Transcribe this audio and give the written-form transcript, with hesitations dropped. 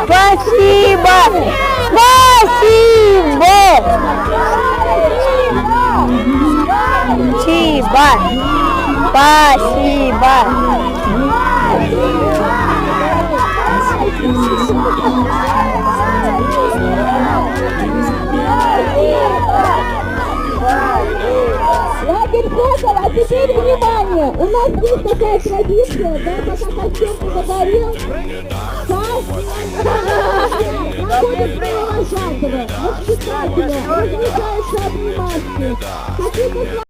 Спасибо! Спасибо! Спасибо! Лагерь Кокола, а теперь внимание! У нас есть такая традиция, да, пока Костенко говорил, находит провожатого, воспитателя, разрешается обниматься.